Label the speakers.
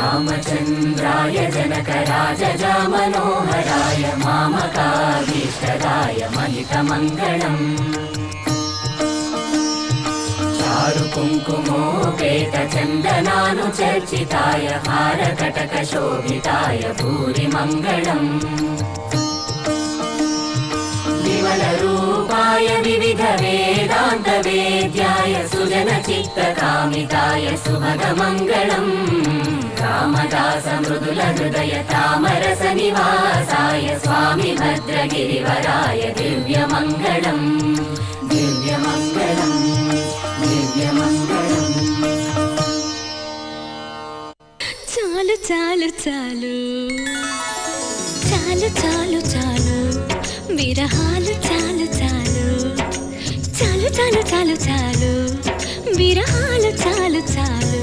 Speaker 1: रामचन्द्राय जनकराजजा मनोहराय मामकाभीष्टदाय महितमङ्गलम् चारु कुङ्कुमोपेतचन्दनानुचर्चिताय हारकटकशोभिताय भूरिमङ्गलम् विमलरूपाय विविधवेदान्तवेद्याय सुजनचित्तकामिताय सुभगमङ्गलम् रामदास मृदुलहृदय तामरसनिवासाय स्वामि भद्रगिरिवराय दिव्यमङ्गलम् दिव्यमङ्गलम् दिव्यमङ्गलम्
Speaker 2: చాలు చాలు చాలు చాలు చాలు చాలు విరహాలు చాలు చాలు చాలు చాలు చాలు చాలు విరహాలు చాలు చాలు